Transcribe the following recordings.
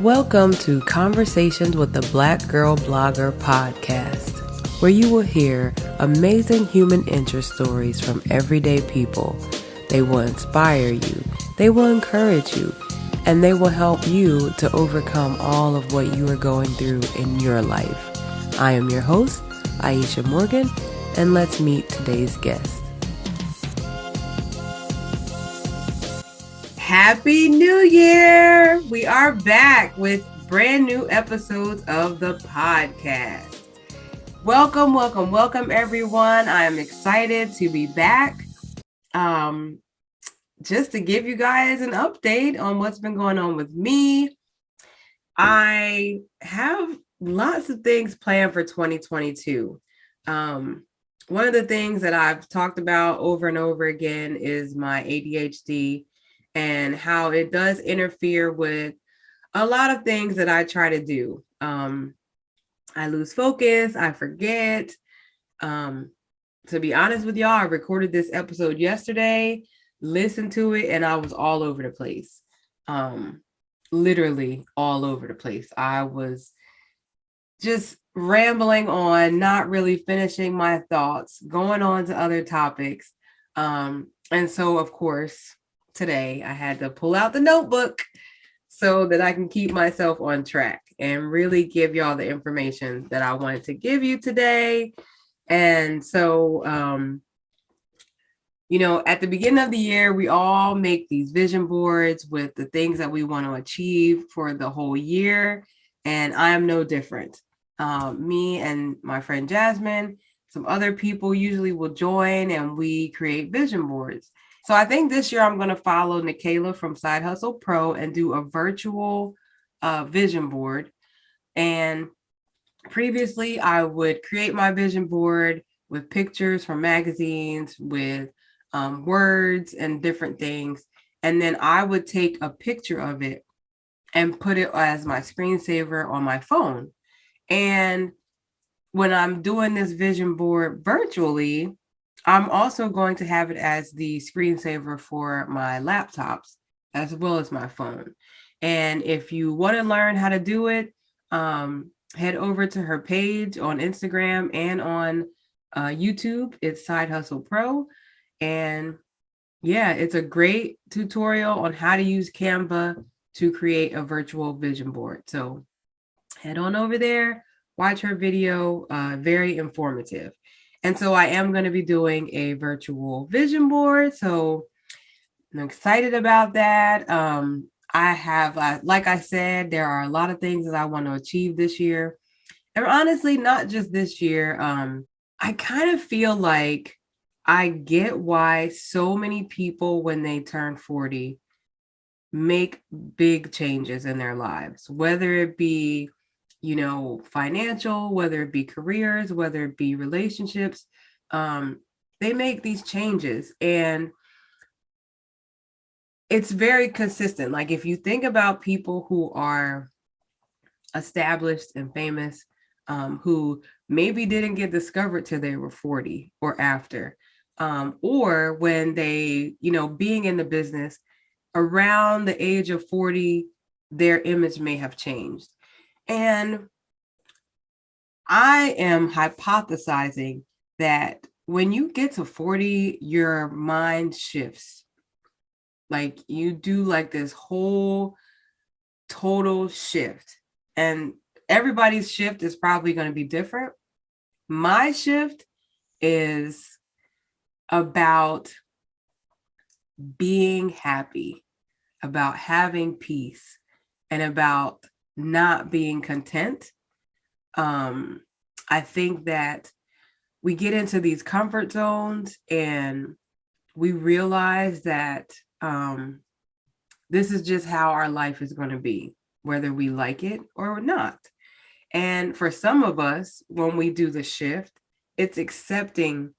Welcome to Conversations with the Black Girl Blogger podcast, where you will hear amazing human interest stories from everyday people. They will inspire you, they will encourage you, and they will help you to overcome all of what you are going through in your life. I am your host, Aisha Morgan, and let's meet today's guest. Happy New Year! We are back with brand new episodes of the podcast. Welcome everyone. I am excited to be back. Just to give you guys an update on what's been going on with me. I have lots of things planned for 2022. One of the things that I've talked about over and over again is my ADHD and how it does interfere with a lot of things that I try to do. I lose focus, I forget. To be honest with y'all, I recorded this episode yesterday, listened to it, and I was all over the place. Literally all over the place. I was just rambling on, not really finishing my thoughts, going on to other topics. And so, of course, today I had to pull out the notebook so that I can keep myself on track and really give y'all the information that I wanted to give you today. And so, at the beginning of the year, we all make these vision boards with the things that we want to achieve for the whole year. And I am no different. Me and my friend Jasmine, some other people usually will join and we create vision boards. So I think this year I'm going to follow Nikayla from Side Hustle Pro and do a virtual vision board. And previously I would create my vision board with pictures from magazines, with words and different things. And then I would take a picture of it and put it as my screensaver on my phone. And when I'm doing this vision board virtually, I'm also going to have it as the screensaver for my laptops as well as my phone. And if you want to learn how to do it, head over to her page on Instagram and on YouTube. It's Side Hustle Pro. And yeah, it's a great tutorial on how to use Canva to create a virtual vision board. So head on over there, watch her video, very informative. And so I am going to be doing a virtual vision board. So I'm excited about that. I have, like I said, there are a lot of things that I want to achieve this year. And honestly, not just this year. I kind of feel like I get why so many people, when they turn 40, make big changes in their lives, whether it be financial, whether it be careers, whether it be relationships, they make these changes and it's very consistent. Like if you think about people who are established and famous, who maybe didn't get discovered till they were 40 or after, or when they, being in the business around the age of 40, their image may have changed. And I am hypothesizing that when you get to 40, your mind shifts. Like you do like this whole total shift. And everybody's shift is probably going to be different. My shift is about being happy, about having peace, and about not being content. I think that we get into these comfort zones and we realize that this is just how our life is going to be, whether we like it or not. And for some of us, when we do the shift, it's accepting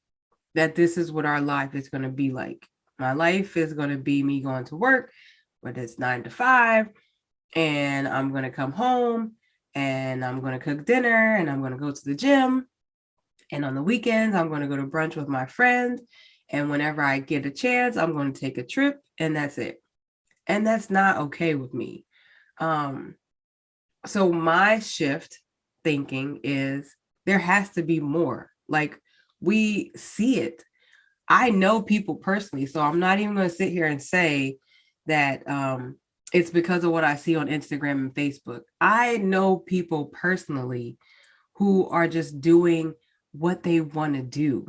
that this is what our life is going to be like. My life is going to be me going to work, whether it's 9 to 5, and I'm going to come home and I'm going to cook dinner and I'm going to go to the gym. And on the weekends, I'm going to go to brunch with my friends. And whenever I get a chance, I'm going to take a trip and that's it. And that's not okay with me. So my shift thinking is there has to be more. Like, we see it. I know people personally, so I'm not even going to sit here and say that it's because of what I see on Instagram and Facebook. I know people personally who are just doing what they want to do.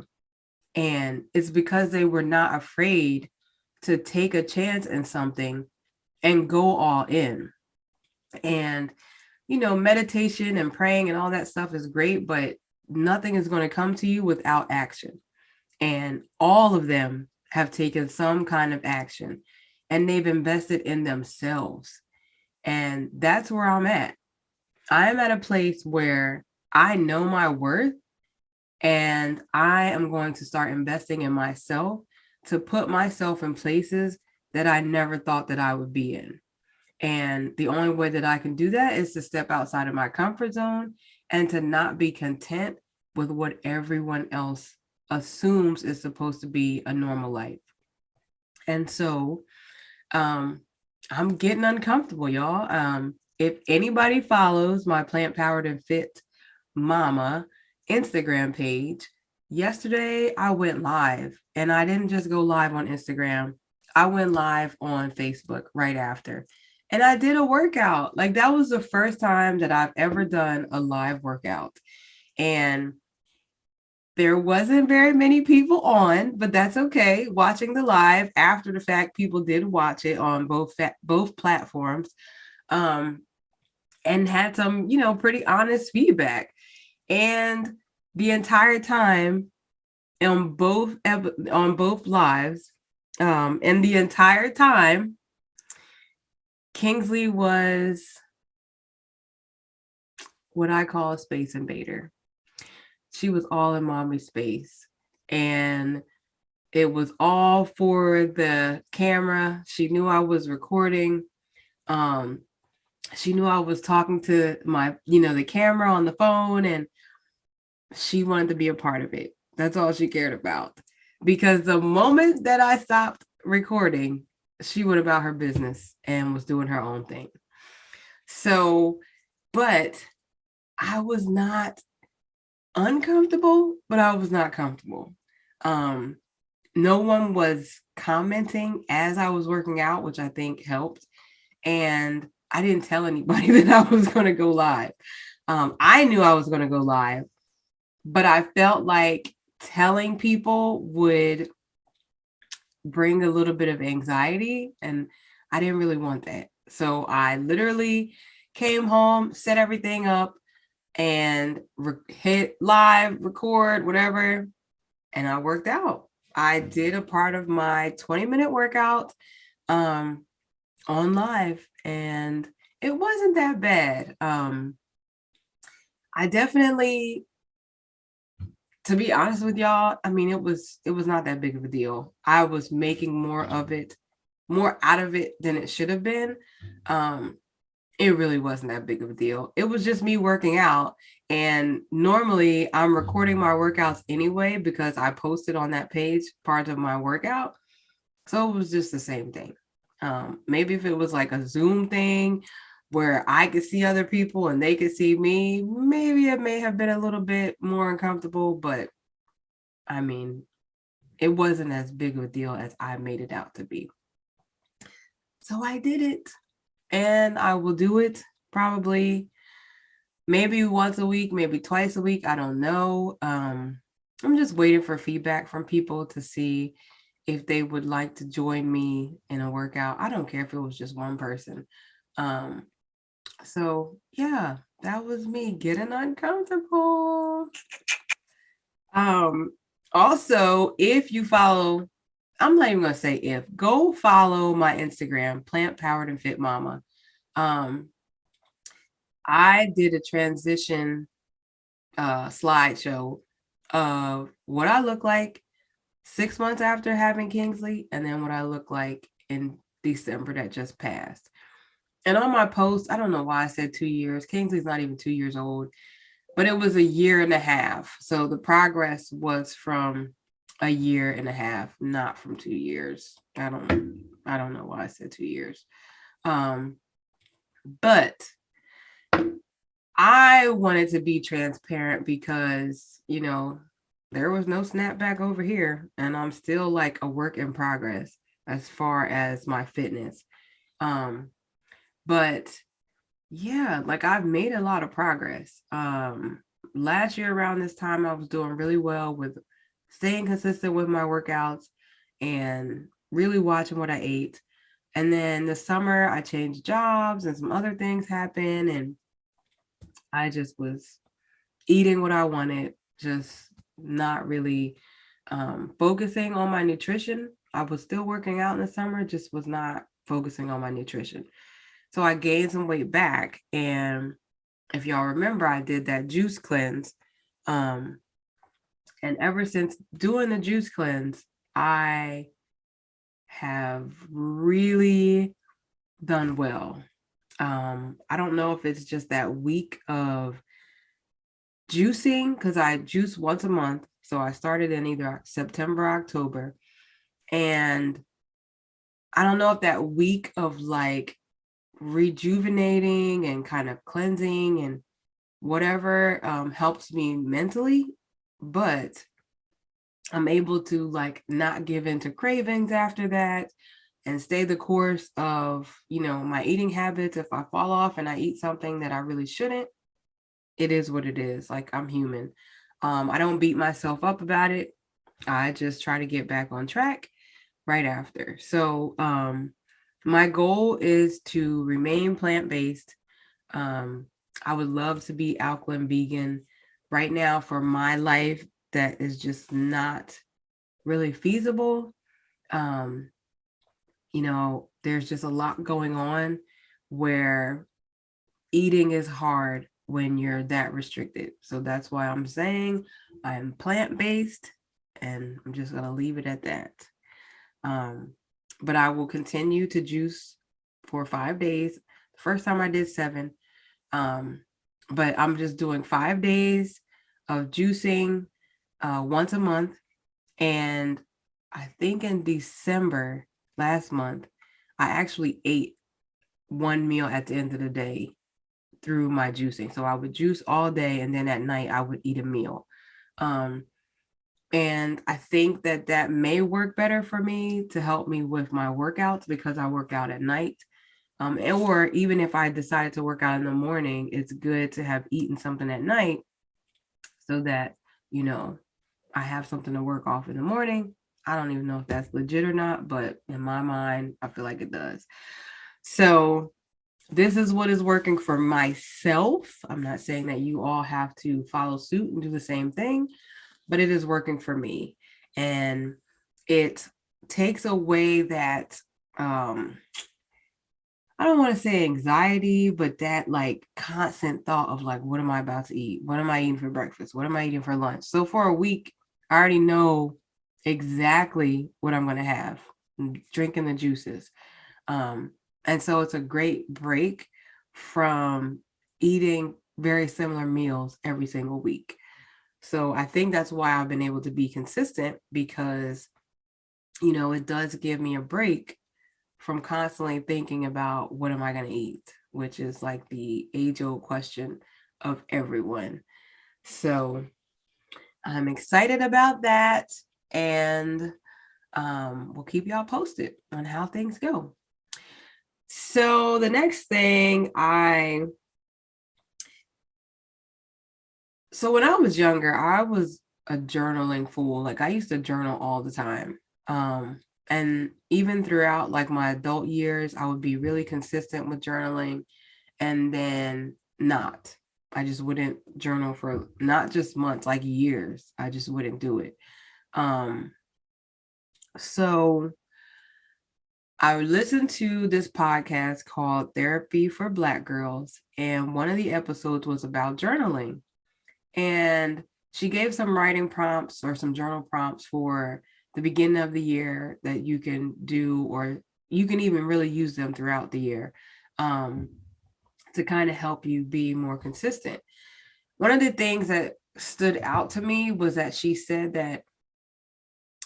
And it's because they were not afraid to take a chance in something and go all in. And, meditation and praying and all that stuff is great, but nothing is going to come to you without action. And all of them have taken some kind of action and they've invested in themselves. And that's where I'm at. I'm at a place where I know my worth and I am going to start investing in myself to put myself in places that I never thought that I would be in. And the only way that I can do that is to step outside of my comfort zone and to not be content with what everyone else assumes is supposed to be a normal life. And so I'm getting uncomfortable, y'all. If anybody follows my Plant Powered and Fit Mama Instagram page, yesterday I went live, and I didn't just go live on Instagram. I went live on Facebook right after. And I did a workout. Like, that was the first time that I've ever done a live workout. And there wasn't very many people on, but that's okay. Watching the live after the fact, people did watch it on both platforms, um, and had some, pretty honest feedback. And the entire time on both lives, and the entire time, Kingsley was what I call a space invader. She was all in mommy's space, and it was all for the camera. She knew I was recording. She knew I was talking to my, the camera on the phone, and she wanted to be a part of it. That's all she cared about. Because the moment that I stopped recording, she went about her business and was doing her own thing. So, but I was not uncomfortable, but I was not comfortable. No one was commenting as I was working out, which I think helped. And I didn't tell anybody that I was going to go live. I knew I was going to go live, but I felt like telling people would bring a little bit of anxiety, and I didn't really want that. So I literally came home, set everything up, and hit live, record, whatever, and I worked out. I did a part of my 20-minute workout on live, and it wasn't that bad. I definitely, to be honest with y'all, I mean, it was not that big of a deal. I was making more out of it than it should have been. It really wasn't that big of a deal. It was just me working out. And normally I'm recording my workouts anyway because I posted on that page part of my workout. So it was just the same thing. Maybe if it was like a Zoom thing where I could see other people and they could see me, maybe it may have been a little bit more uncomfortable, but I mean, it wasn't as big of a deal as I made it out to be. So I did it, and I will do it probably maybe once a week, maybe twice a week. I don't know. I'm just waiting for feedback from people to see if they would like to join me in a workout. I don't care if it was just one person. So yeah, that was me getting uncomfortable. Also, if you follow, I'm not even gonna say if, go follow my Instagram, Plant Powered and Fit Mama. I did a transition slideshow of what I look like 6 months after having Kingsley, and then what I look like in December that just passed. And on my post, I don't know why I said 2 years. Kingsley's not even 2 years old, but it was a year and a half. So the progress was from a year and a half, not from 2 years. I don't know why I said 2 years. But I wanted to be transparent because, there was no snapback over here, and I'm still like a work in progress as far as my fitness. Um, but yeah, like I've made a lot of progress. Last year around this time, I was doing really well with staying consistent with my workouts and really watching what I ate. And then the summer, I changed jobs and some other things happened, and I just was eating what I wanted, just not really focusing on my nutrition. I was still working out in the summer, just was not focusing on my nutrition. So I gained some weight back. And if y'all remember, I did that juice cleanse. Um, and ever since doing the juice cleanse, I have really done well. I don't know if it's just that week of juicing, because I juice once a month. So I started in either September, October. And I don't know if that week of like rejuvenating and kind of cleansing and whatever helps me mentally, but I'm able to like not give into cravings after that and stay the course of, my eating habits. If I fall off and I eat something that I really shouldn't, it is what it is. Like, I'm human. I don't beat myself up about it. I just try to get back on track right after. So my goal is to remain plant-based. I would love to be alkaline vegan. Right now, for my life, that is just not really feasible. Um, there's just a lot going on where eating is hard when you're that restricted. So that's why I'm saying I'm plant-based, and I'm just going to leave it at that. But I will continue to juice for 5 days. The first time I did 7. But I'm just doing 5 days of juicing once a month. And I think in December last month, I actually ate one meal at the end of the day through my juicing. So I would juice all day, and then at night I would eat a meal. And I think that may work better for me to help me with my workouts, because I work out at night. Or even if I decide to work out in the morning, it's good to have eaten something at night so that, I have something to work off in the morning. I don't even know if that's legit or not, but in my mind, I feel like it does. So this is what is working for myself. I'm not saying that you all have to follow suit and do the same thing, but it is working for me. And it takes away that, I don't want to say anxiety, but that like constant thought of like, what am I about to eat? What am I eating for breakfast? What am I eating for lunch? So for a week, I already know exactly what I'm going to have, drinking the juices. And so it's a great break from eating very similar meals every single week. So I think that's why I've been able to be consistent, because, it does give me a break from constantly thinking about what am I going to eat, which is like the age-old question of everyone. So I'm excited about that, and we'll keep y'all posted on how things go. So the next thing so when I was younger, I was a journaling fool. Like, I used to journal all the time. And even throughout like my adult years, I would be really consistent with journaling, and then not. I just wouldn't journal for not just months, like years. I just wouldn't do it. So I listened to this podcast called Therapy for Black Girls, and one of the episodes was about journaling. And she gave some writing prompts or some journal prompts for the beginning of the year that you can do, or you can even really use them throughout the year, to kind of help you be more consistent. One of the things that stood out to me was that she said that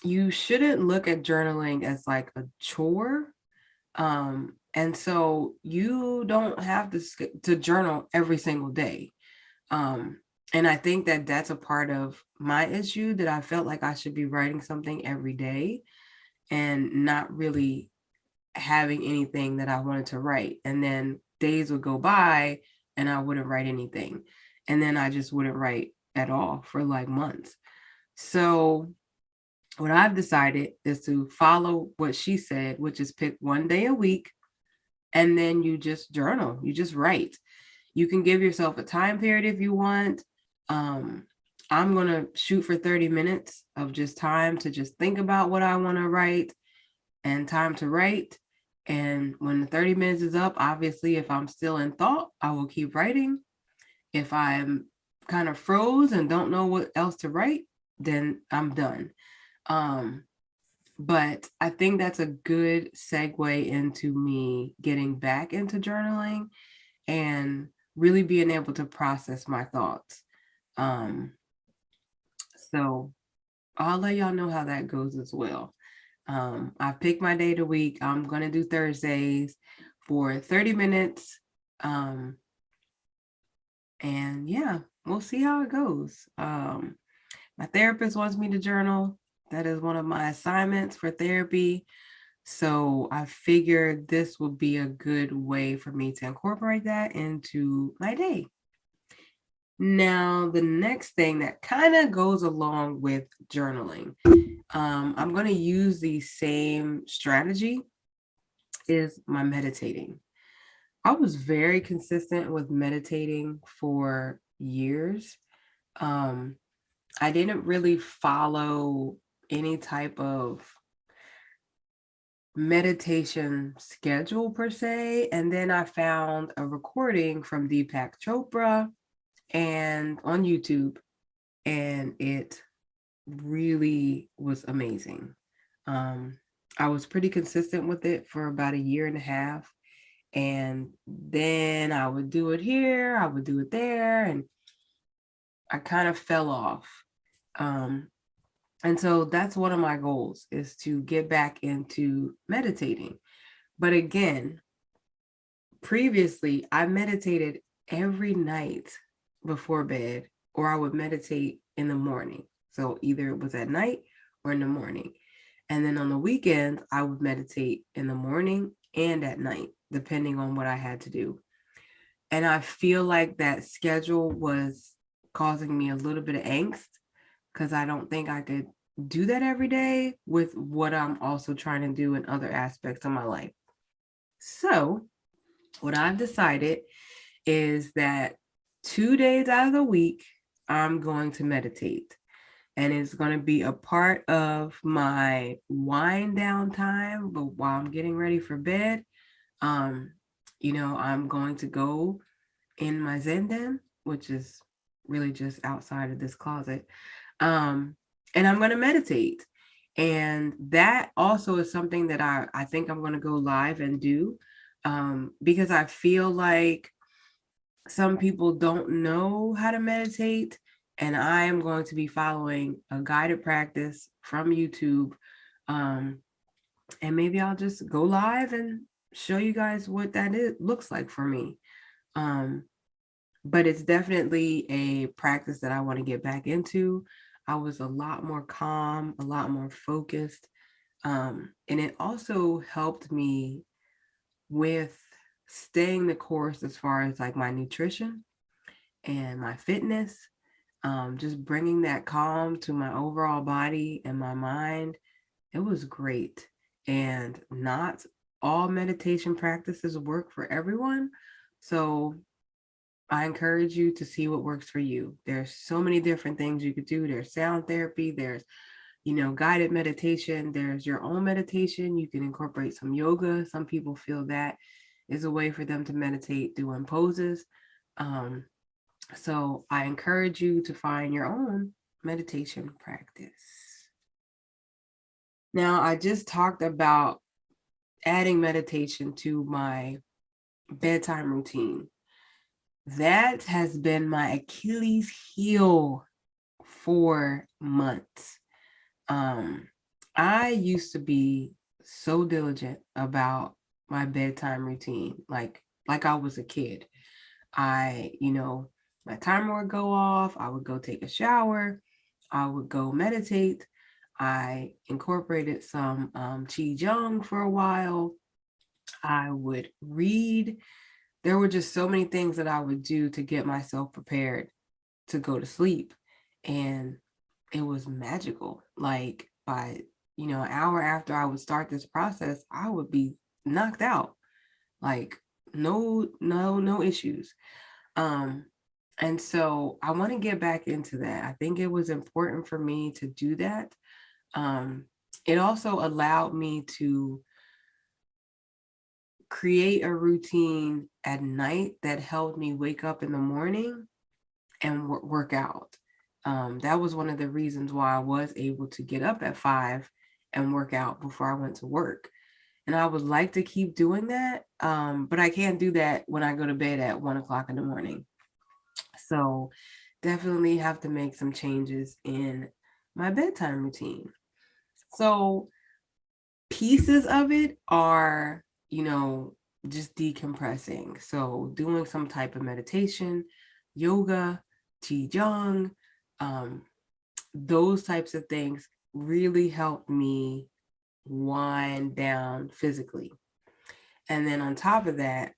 you shouldn't look at journaling as like a chore, And so you don't have to journal every single day. And I think that that's a part of my issue, that I felt like I should be writing something every day and not really having anything that I wanted to write. And then days would go by and I wouldn't write anything. And then I just wouldn't write at all for like months. So what I've decided is to follow what she said, which is pick one day a week and then you just journal, you just write. You can give yourself a time period if you want. Um, I'm going to shoot for 30 minutes of just time to just think about what I want to write and time to write. And when the 30 minutes is up, obviously, if I'm still in thought, I will keep writing. If I'm kind of froze and don't know what else to write, then I'm done. Um, but I think that's a good segue into me getting back into journaling and really being able to process my thoughts. Um, so I'll let y'all know how that goes as well. I picked my day of the week. I'm going to do Thursdays for 30 minutes. And yeah, we'll see how it goes. My therapist wants me to journal. That is one of my assignments for therapy. So I figured this would be a good way for me to incorporate that into my day. Now, the next thing that kind of goes along with journaling, I'm going to use the same strategy, is my meditating. I was very consistent with meditating for years. Um, I didn't really follow any type of meditation schedule per se. And then I found a recording from Deepak Chopra and on YouTube, and it really was amazing. I was pretty consistent with it for about a year and a half. And then I would do it here, I would do it there, and I kind of fell off. Um, and so that's one of my goals, is to get back into meditating. But again, previously I meditated every night before bed, or I would meditate in the morning. So either it was at night or in the morning. And then on the weekends, I would meditate in the morning and at night, depending on what I had to do. And I feel like that schedule was causing me a little bit of angst, because I don't think I could do that every day with what I'm also trying to do in other aspects of my life. So, what I've decided is that 2 days out of the week, I'm going to meditate. And it's going to be a part of my wind down time. But while I'm getting ready for bed, um, I'm going to go in my Zen den, which is really just outside of this closet. And I'm going to meditate. And that also is something that I think I'm going to go live and do, because I feel like some people don't know how to meditate. And I am going to be following a guided practice from YouTube. And maybe I'll just go live and show you guys what looks like for me. But it's definitely a practice that I want to get back into. I was a lot more calm, a lot more focused. And it also helped me with staying the course as far as like my nutrition and my fitness, just bringing that calm to my overall body and my mind. It was great. And not all meditation practices work for everyone. So I encourage you to see what works for you. There's so many different things you could do. There's sound therapy, there's, guided meditation, there's your own meditation. You can incorporate some yoga. Some people feel that is a way for them to meditate doing poses. So I encourage you to find your own meditation practice. Now, I just talked about adding meditation to my bedtime routine. That has been my Achilles heel for months. I used to be so diligent about my bedtime routine like I was a kid. My timer would go off, I would go take a shower, I would go meditate. I incorporated some qigong for a while. I would read. There were just so many things that I would do to get myself prepared to go to sleep. And it was magical. Like by, an hour after I would start this process, I would be knocked out. Like no issues. Um, and so I want to get back into that. I think it was important for me to do that. It also allowed me to create a routine at night that helped me wake up in the morning and work out. That was one of the reasons why I was able to get up at 5 and work out before I went to work. And I would like to keep doing that, but I can't do that when I go to bed at 1 o'clock in the morning. So definitely have to make some changes in my bedtime routine. So pieces of it are, just decompressing. So doing some type of meditation, yoga, qigong, um, those types of things really helped me wind down physically. And then on top of that,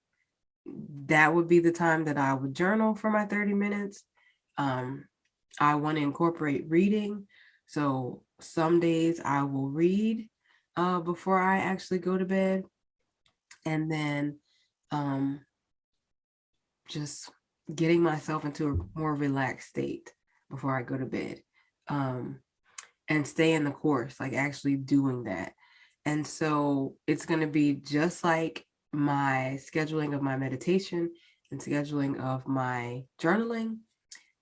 that would be the time that I would journal for my 30 minutes. I want to incorporate reading. So some days I will read before I actually go to bed. And then just getting myself into a more relaxed state before I go to bed. And stay in the course, like actually doing that. And so it's going to be just like my scheduling of my meditation and scheduling of my journaling.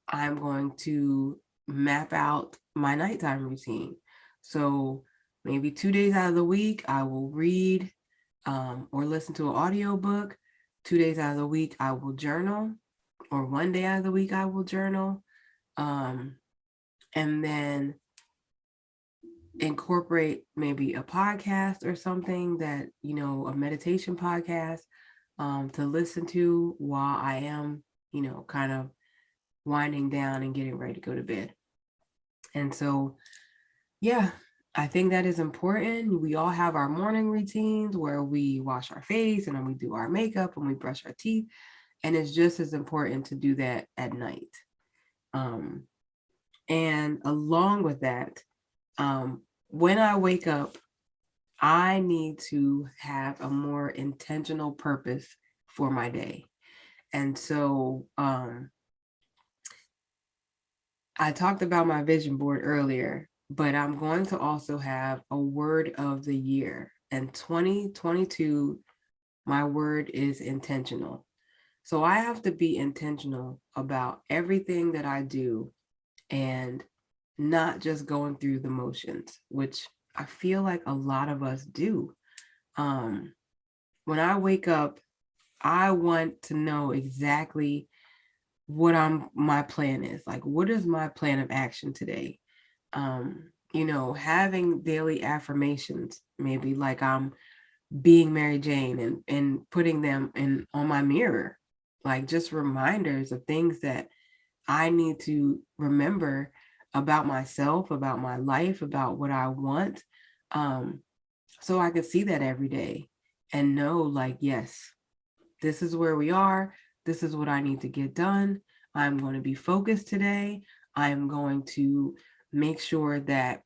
I'm going to map out my nighttime routine. So maybe 2 days out of the week, I will read or listen to an audiobook. 2 days out of the week, I will journal, or 1 day out of the week, I will journal. And then incorporate maybe a podcast or something that, a meditation podcast to listen to while I am, kind of winding down and getting ready to go to bed. And so, yeah, I think that is important. We all have our morning routines where we wash our face and then we do our makeup and we brush our teeth. And it's just as important to do that at night. And along with that, when I wake up, I need to have a more intentional purpose for my day. And so I talked about my vision board earlier, but I'm going to also have a word of the year. And 2022, my word is intentional. So I have to be intentional about everything that I do and not just going through the motions, which I feel like a lot of us do. When I wake up, I want to know exactly what my plan is. Like, what is my plan of action today? Having daily affirmations, maybe like I'm being Mary Jane and putting them in on my mirror, like just reminders of things that I need to remember about myself, about my life, about what I want. So I could see that every day and know, like, yes, this is where we are. This is what I need to get done. I'm going to be focused today. I'm going to make sure that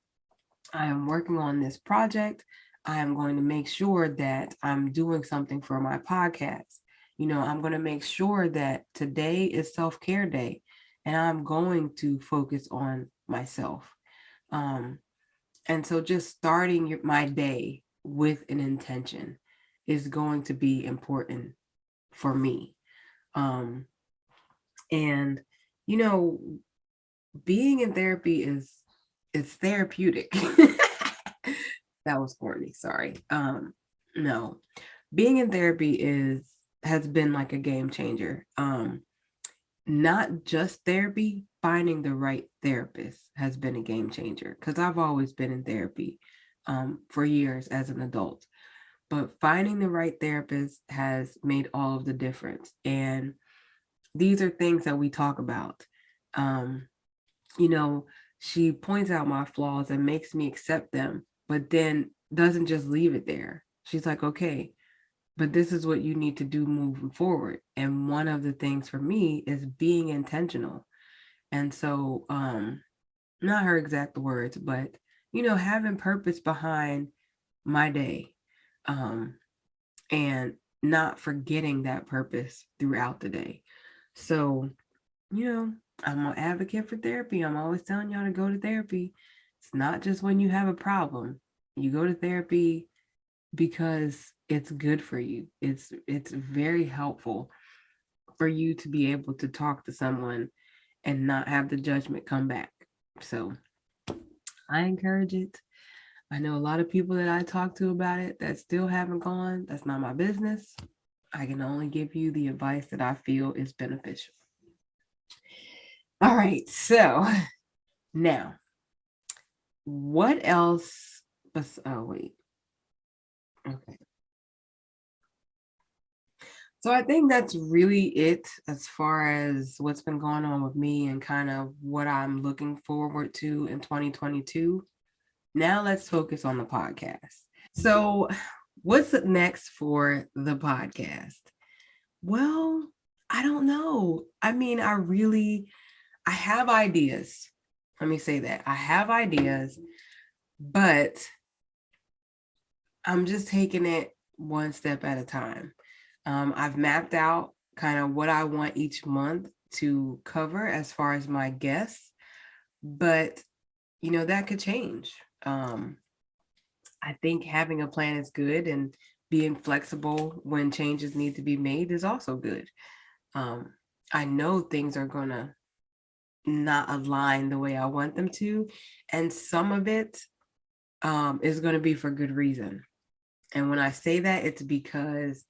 I am working on this project. I am going to make sure that I'm doing something for my podcast. I'm going to make sure that today is self-care day and I'm going to focus on myself. And so just starting my day with an intention is going to be important for me. And, being in therapy it's therapeutic. That was corny, sorry. No, being in therapy has been like a game changer. Not just therapy, finding the right therapist has been a game changer because I've always been in therapy for years as an adult. But finding the right therapist has made all of the difference. And these are things that we talk about. Um, you know, she points out my flaws and makes me accept them, but then doesn't just leave it there. She's like, okay, but this is what you need to do moving forward. And one of the things for me is being intentional. And so, not her exact words, but, having purpose behind my day, and not forgetting that purpose throughout the day. So, you know, I'm an advocate for therapy. I'm always telling y'all to go to therapy. It's not just when you have a problem. You go to therapy because it's good for you. It's very helpful for you to be able to talk to someone and not have the judgment come back. So I encourage it. I know a lot of people that I talk to about it that still haven't gone. That's not my business. I can only give you the advice that I feel is beneficial. All right. So now, what else? Oh, wait. Okay. So I think that's really it as far as what's been going on with me and kind of what I'm looking forward to in 2022. Now let's focus on the podcast. So, what's next for the podcast? Well, I don't know. I mean, I have ideas. Let me say that. I have ideas, but I'm just taking it one step at a time. I've mapped out kind of what I want each month to cover as far as my guests, but that could change. I think having a plan is good, and being flexible when changes need to be made is also good. I know things are gonna not align the way I want them to, and some of it is going to be for good reason. And when I say that, it's because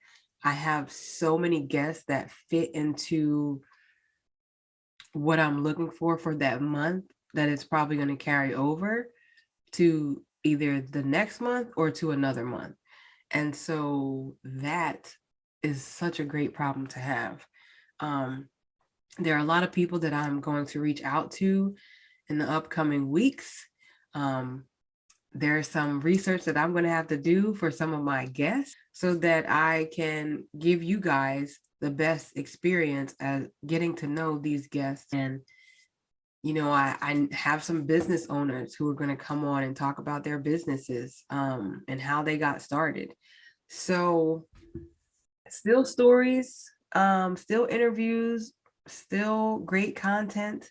I have so many guests that fit into what I'm looking for that month that it's probably going to carry over to either the next month or to another month. And so that is such a great problem to have. There are a lot of people that I'm going to reach out to in the upcoming weeks. There's some research that I'm going to have to do for some of my guests so that I can give you guys the best experience as getting to know these guests. And, I have some business owners who are going to come on and talk about their businesses and how they got started. So, still stories, still interviews, still great content.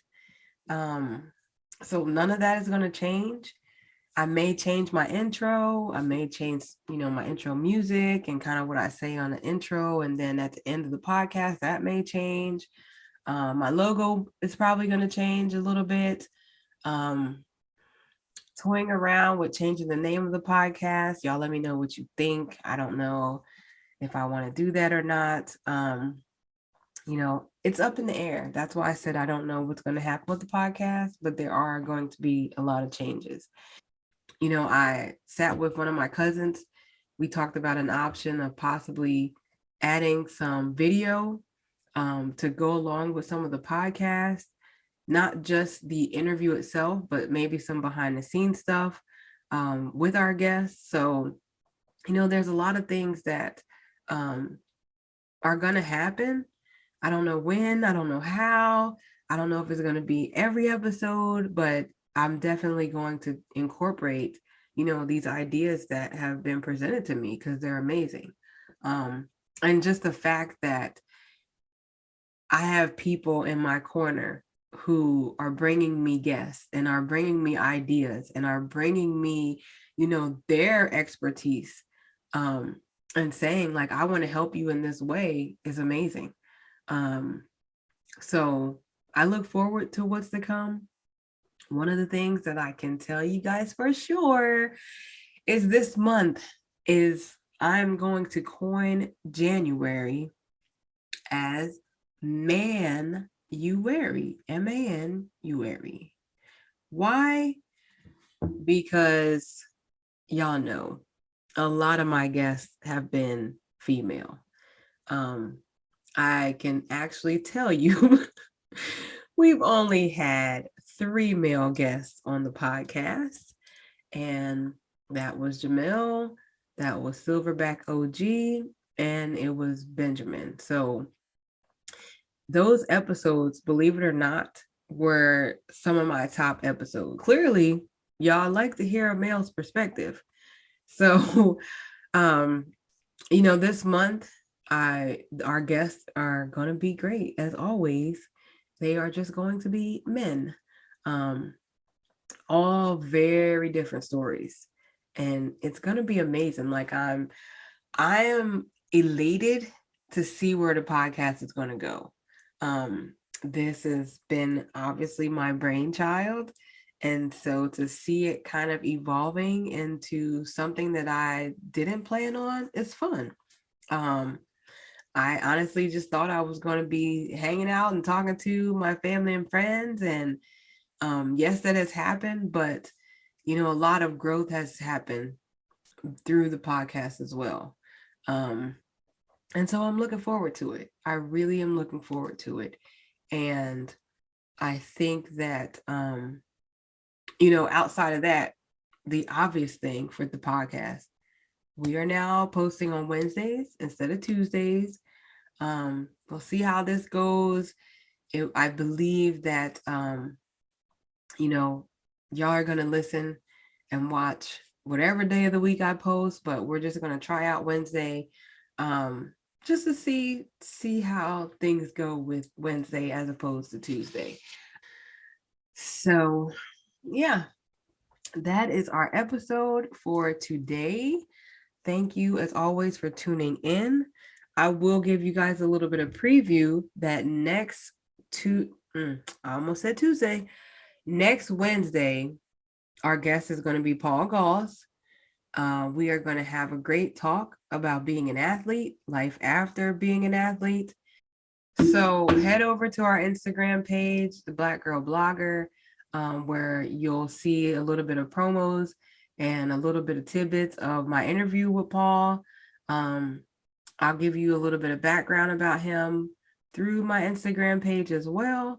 So, none of that is going to change. I may change my intro. I may change, my intro music and kind of what I say on the intro. And then at the end of the podcast, that may change. My logo is probably going to change a little bit. Toying around with changing the name of the podcast. Y'all let me know what you think. I don't know if I want to do that or not. It's up in the air. That's why I said I don't know what's going to happen with the podcast, but there are going to be a lot of changes. I sat with one of my cousins. We talked about an option of possibly adding some video to go along with some of the podcasts, not just the interview itself, but maybe some behind the scenes stuff with our guests. So, there's a lot of things that are going to happen. I don't know when, I don't know how, I don't know if it's going to be every episode, but I'm definitely going to incorporate, these ideas that have been presented to me because they're amazing. And just the fact that I have people in my corner who are bringing me guests and are bringing me ideas and are bringing me, their expertise, and saying like, I want to help you in this way is amazing. So I look forward to what's to come. One of the things that I can tell you guys for sure is this month is I'm going to coin January as Manuary, Manuary. Why? Because y'all know a lot of my guests have been female. I can actually tell you we've only had 3 male guests on the podcast, and that was Jamel, that was Silverback OG, and it was Benjamin. So those episodes, believe it or not, were some of my top episodes. Clearly, y'all like to hear a male's perspective. So, this month, our guests are going to be great as always. They are just going to be men, all very different stories, and it's going to be amazing. Like I am elated to see where the podcast is going to go. This has been obviously my brainchild. And so to see it kind of evolving into something that I didn't plan on is fun. I honestly just thought I was going to be hanging out and talking to my family and friends. And yes, that has happened, but a lot of growth has happened through the podcast as well. And so I'm looking forward to it. I really am looking forward to it. And I think that, outside of that, the obvious thing for the podcast, we are now posting on Wednesdays instead of Tuesdays. We'll see how this goes. I believe that, y'all are going to listen and watch whatever day of the week I post, but we're just going to try out Wednesday, just to see how things go with Wednesday as opposed to Tuesday. So yeah, that is our episode for today. Thank you as always for tuning in. I will give you guys a little bit of preview that I almost said Tuesday. Next Wednesday, our guest is going to be Paul Goss. We are going to have a great talk about being an athlete, life after being an athlete. So head over to our Instagram page, The Black Girl Blogger, where you'll see a little bit of promos and a little bit of tidbits of my interview with Paul. I'll give you a little bit of background about him through my Instagram page as well.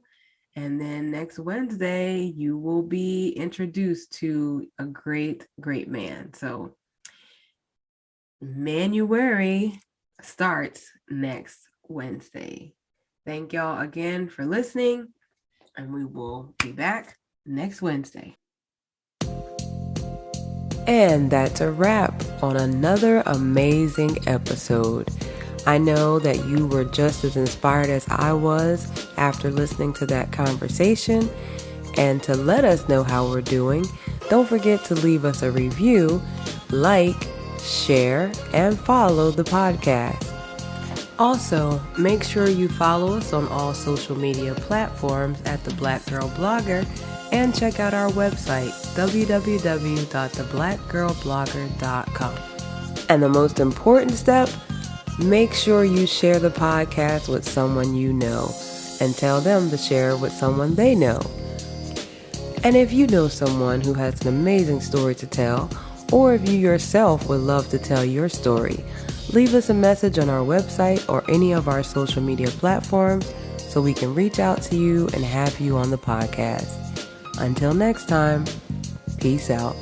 And then next Wednesday, you will be introduced to a great, great man. So Manuary starts next Wednesday. Thank y'all again for listening, and we will be back next Wednesday. And that's a wrap on another amazing episode. I know that you were just as inspired as I was after listening to that conversation. And to let us know how we're doing, don't forget to leave us a review, like, share, and follow the podcast. Also, make sure you follow us on all social media platforms at The Black Girl Blogger, and check out our website, www.theblackgirlblogger.com. And the most important step, make sure you share the podcast with someone you know and tell them to share with someone they know. And if you know someone who has an amazing story to tell, or if you yourself would love to tell your story, leave us a message on our website or any of our social media platforms so we can reach out to you and have you on the podcast. Until next time, peace out.